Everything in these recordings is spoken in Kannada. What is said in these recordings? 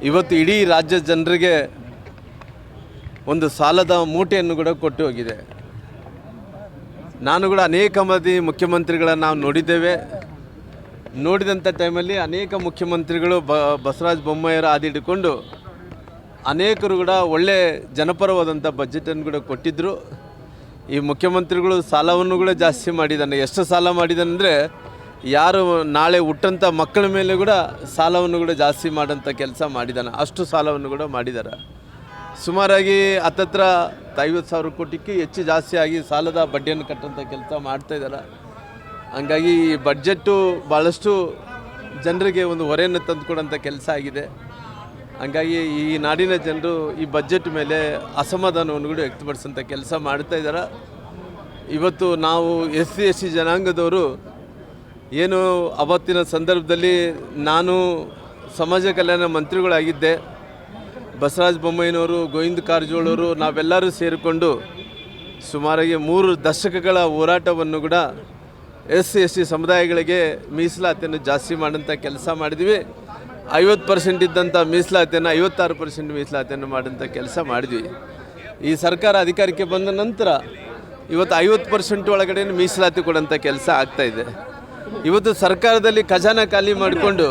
ಇವತ್ತು ಇಡೀ ರಾಜ್ಯದ ಜನರಿಗೆ ಒಂದು ಸಾಲದ ಮೂಟೆಯನ್ನು ಕೂಡ ಕೊಟ್ಟು ಹೋಗಿದೆ. ನಾನು ಕೂಡ ಅನೇಕ ಮಂದಿ ಮುಖ್ಯಮಂತ್ರಿಗಳನ್ನು ನಾವು ನೋಡಿದ್ದೇವೆ. ನೋಡಿದಂಥ ಟೈಮಲ್ಲಿ ಅನೇಕ ಮುಖ್ಯಮಂತ್ರಿಗಳು ಬಸವರಾಜ ಬೊಮ್ಮಾಯಿಯವರ ಹಾದಿ ಹಿಡ್ಕೊಂಡು ಅನೇಕರು ಕೂಡ ಒಳ್ಳೆ ಜನಪರವಾದಂಥ ಬಜೆಟನ್ನು ಕೂಡ ಕೊಟ್ಟಿದ್ದರು. ಈ ಮುಖ್ಯಮಂತ್ರಿಗಳು ಸಾಲವನ್ನು ಕೂಡ ಜಾಸ್ತಿ ಮಾಡಿದ್ದಾನೆ. ಎಷ್ಟು ಸಾಲ ಮಾಡಿದ್ದಾನೆಂದರೆ ಯಾರು ನಾಳೆ ಹುಟ್ಟಂಥ ಮಕ್ಕಳ ಮೇಲೆ ಕೂಡ ಸಾಲವನ್ನು ಕೂಡ ಜಾಸ್ತಿ ಮಾಡೋಂಥ ಕೆಲಸ ಮಾಡಿದ್ದಾನೆ. ಅಷ್ಟು ಸಾಲವನ್ನು ಕೂಡ ಮಾಡಿದ್ದಾರೆ. ಸುಮಾರಾಗಿ ಹತ್ತತ್ರ 50,000 ಕೋಟಿಗೆ ಹೆಚ್ಚು ಜಾಸ್ತಿ ಆಗಿ ಸಾಲದ ಬಡ್ಡಿಯನ್ನು ಕಟ್ಟುವಂಥ ಕೆಲಸ ಮಾಡ್ತಾಯಿದ್ದಾರೆ. ಹಂಗಾಗಿ ಈ ಬಡ್ಜೆಟ್ಟು ಭಾಳಷ್ಟು ಜನರಿಗೆ ಒಂದು ಹೊರೆಯನ್ನು ತಂದುಕೊಡೋಂಥ ಕೆಲಸ ಆಗಿದೆ. ಹಂಗಾಗಿ ಈ ನಾಡಿನ ಜನರು ಈ ಬಜೆಟ್ ಮೇಲೆ ಅಸಮಾಧಾನವನ್ನು ಕೂಡ ವ್ಯಕ್ತಪಡಿಸೋಂಥ ಕೆಲಸ ಮಾಡ್ತಾಯಿದ್ದಾರೆ. ಇವತ್ತು ನಾವು SC ಜನಾಂಗದವರು ಏನು ಅವತ್ತಿನ ಸಂದರ್ಭದಲ್ಲಿ ನಾನು ಸಮಾಜ ಕಲ್ಯಾಣ ಮಂತ್ರಿಗಳಾಗಿದ್ದೆ. ಬಸವರಾಜ ಬೊಮ್ಮಾಯಿನವರು, ಗೋವಿಂದ ಕಾರಜೋಳವರು ನಾವೆಲ್ಲರೂ ಸೇರಿಕೊಂಡು ಸುಮಾರಾಗಿ 3 ದಶಕಗಳ ಹೋರಾಟವನ್ನು ಕೂಡ SC ಸಮುದಾಯಗಳಿಗೆ ಮೀಸಲಾತಿಯನ್ನು ಜಾಸ್ತಿ ಮಾಡೋಂಥ ಕೆಲಸ ಮಾಡಿದ್ವಿ. 50% ಇದ್ದಂಥ ಮೀಸಲಾತಿಯನ್ನು 56% ಮೀಸಲಾತಿಯನ್ನು ಮಾಡೋಂಥ ಕೆಲಸ ಮಾಡಿದ್ವಿ. ಈ ಸರ್ಕಾರ ಅಧಿಕಾರಕ್ಕೆ ಬಂದ ನಂತರ ಇವತ್ತು 50% ಒಳಗಡೆ ಮೀಸಲಾತಿ ಕೊಡೋಂಥ ಕೆಲಸ ಆಗ್ತಾಯಿದೆ. ಇವತ್ತು ಸರ್ಕಾರದಲ್ಲಿ ಖಜಾನ ಖಾಲಿ ಮಾಡಿಕೊಂಡು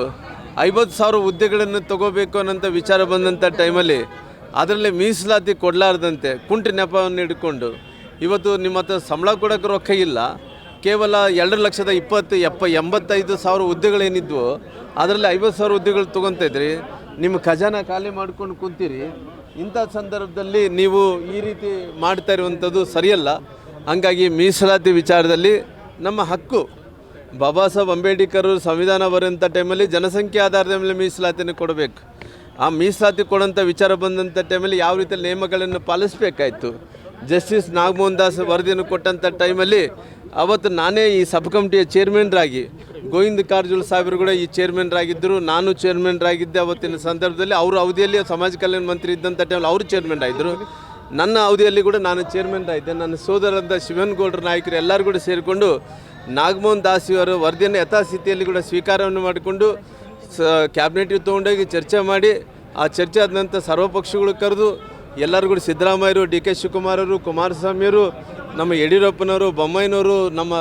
50,000 ಹುದ್ದೆಗಳನ್ನು ತಗೋಬೇಕು ಅನ್ನೋಂಥ ವಿಚಾರ ಬಂದಂಥ ಟೈಮಲ್ಲಿ ಅದರಲ್ಲಿ ಮೀಸಲಾತಿ ಕೊಡಲಾರ್ದಂತೆ ಕುಂಟು ನೆಪವನ್ನು ಹಿಡ್ಕೊಂಡು ಇವತ್ತು ನಿಮ್ಮ ಹತ್ರ ಸಂಬಳ ಕೊಡೋಕ್ಕೆ ರೊಕ್ಕ ಇಲ್ಲ, ಕೇವಲ 2,85,000 ಹುದ್ದೆಗಳೇನಿದ್ವು ಅದರಲ್ಲಿ 50,000 ಹುದ್ದೆಗಳು ತೊಗೊತಿದ್ರಿ, ನಿಮ್ಮ ಖಜಾನ ಖಾಲಿ ಮಾಡ್ಕೊಂಡು ಕುಂತೀರಿ. ಇಂಥ ಸಂದರ್ಭದಲ್ಲಿ ನೀವು ಈ ರೀತಿ ಮಾಡ್ತಾ ಇರುವಂಥದ್ದು ಸರಿಯಲ್ಲ. ಹಂಗಾಗಿ ಮೀಸಲಾತಿ ವಿಚಾರದಲ್ಲಿ ನಮ್ಮ ಹಕ್ಕು. ಬಾಬಾ ಸಾಹೇಬ್ ಅಂಬೇಡ್ಕರ್ ಸಂವಿಧಾನ ಬರೆಯುವಂಥ ಟೈಮಲ್ಲಿ ಜನಸಂಖ್ಯೆ ಆಧಾರದ ಮೇಲೆ ಮೀಸಲಾತಿಯನ್ನು ಕೊಡಬೇಕು. ಆ ಮೀಸಲಾತಿ ಕೊಡೋಂಥ ವಿಚಾರ ಬಂದಂಥ ಟೈಮಲ್ಲಿ ಯಾವ ರೀತಿಯಲ್ಲಿ ನೇಮಗಳನ್ನು ಪಾಲಿಸಬೇಕಾಯಿತು. ಜಸ್ಟಿಸ್ ನಾಗಮೋಹನ್ ದಾಸ್ ವರದಿಯನ್ನು ಕೊಟ್ಟಂಥ ಟೈಮಲ್ಲಿ ಅವತ್ತು ನಾನೇ ಈ ಸಬ್ ಕಮಿಟಿಯ ಚೇರ್ಮನ್ರಾಗಿ, ಗೋವಿಂದ ಕಾರಜೋಳ ಸಾಹೇಬರು ಕೂಡ ಈ ಚೇರ್ಮನ್ರಾಗಿದ್ದರು, ನಾನು ಚೇರ್ಮನ್ರಾಗಿದ್ದೆ. ಅವತ್ತಿನ ಸಂದರ್ಭದಲ್ಲಿ ಅವರು ಅವಧಿಯಲ್ಲಿ ಸಮಾಜ ಕಲ್ಯಾಣ ಮಂತ್ರಿ ಇದ್ದಂಥ ಟೈಮಲ್ಲಿ ಅವರು ಚೇರ್ಮನ್ರಾಗಿದ್ದರು. ನನ್ನ ಅವಧಿಯಲ್ಲಿ ಕೂಡ ನಾನು ಚೇರ್ಮನ್ರಾಗಿದ್ದೆ. ನನ್ನ ಸೋದರಂಥ ಶಿವನಗೌಡರ ನಾಯಕರು ಎಲ್ಲರೂ ಕೂಡ ಸೇರಿಕೊಂಡು ನಾಗಮೋಹನ್ ದಾಸ್ ಅವರ ವರದಿಯನ್ನು ಯಥಾಸ್ಥಿತಿಯಲ್ಲಿ ಕೂಡ ಸ್ವೀಕಾರವನ್ನು ಮಾಡಿಕೊಂಡು ಕ್ಯಾಬಿನೆಟ್ಗೆ ತೊಗೊಂಡೋಗಿ ಚರ್ಚೆ ಮಾಡಿ, ಆ ಚರ್ಚೆ ಆದ ನಂತರ ಸರ್ವಪಕ್ಷಗಳು ಕರೆದು ಎಲ್ಲರೂ ಕೂಡ ಸಿದ್ದರಾಮಯ್ಯರು, DK ಶಿವಕುಮಾರರು, ಕುಮಾರಸ್ವಾಮಿಯವರು, ನಮ್ಮ ಯಡಿಯೂರಪ್ಪನವರು, ಬೊಮ್ಮಾಯಿನವರು, ನಮ್ಮ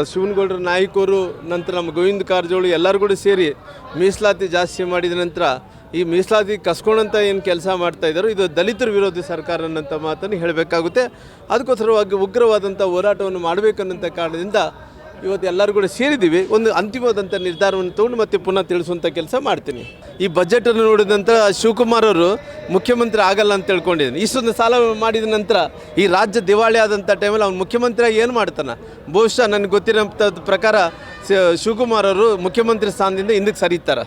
ಶಿವನಗೌಡರ ನಾಯಕರು, ನಂತರ ನಮ್ಮ ಗೋವಿಂದ ಕಾರಜೋಳ ಎಲ್ಲರೂ ಕೂಡ ಸೇರಿ ಮೀಸಲಾತಿ ಜಾಸ್ತಿ ಮಾಡಿದ ನಂತರ ಈ ಮೀಸಲಾತಿ ಕಸ್ಕೊಳ್ಳೋಂಥ ಏನು ಕೆಲಸ ಮಾಡ್ತಾಯಿದ್ದಾರೋ ಇದು ದಲಿತರ ವಿರೋಧಿ ಸರ್ಕಾರ ಅನ್ನೋಂಥ ಮಾತನ್ನು ಹೇಳಬೇಕಾಗುತ್ತೆ. ಅದಕ್ಕೋಸ್ಕರವಾಗಿ ಉಗ್ರವಾದಂಥ ಹೋರಾಟವನ್ನು ಮಾಡಬೇಕನ್ನೋಂಥ ಕಾರಣದಿಂದ ಇವತ್ತು ಎಲ್ಲರೂ ಕೂಡ ಸೇರಿದ್ದೀವಿ. ಒಂದು ಅಂತಿಮವಾದಂಥ ನಿರ್ಧಾರವನ್ನು ತೊಗೊಂಡು ಮತ್ತೆ ಪುನಃ ತಿಳಿಸುವಂಥ ಕೆಲಸ ಮಾಡ್ತೀನಿ. ಈ ಬಜೆಟನ್ನು ನೋಡಿದ ನಂತರ ಶಿವಕುಮಾರ್ ಅವರು ಮುಖ್ಯಮಂತ್ರಿ ಆಗಲ್ಲ ಅಂತ ತಿಳ್ಕೊಂಡಿದ್ದೀನಿ. ಇಷ್ಟೊಂದು ಸಾಲ ಮಾಡಿದ ನಂತರ ಈ ರಾಜ್ಯ ದಿವಾಳಿ ಆದಂಥ ಟೈಮಲ್ಲಿ ಅವ್ನು ಮುಖ್ಯಮಂತ್ರಿಯಾಗಿ ಏನು ಮಾಡ್ತಾನೆ? ಬಹುಶಃ ನನಗೆ ಗೊತ್ತಿರೋಂಥ ಪ್ರಕಾರ ಶಿವಕುಮಾರ್ ಅವರು ಮುಖ್ಯಮಂತ್ರಿ ಸ್ಥಾನದಿಂದ ಹಿಂದಕ್ಕೆ ಸರಿತಾರೆ.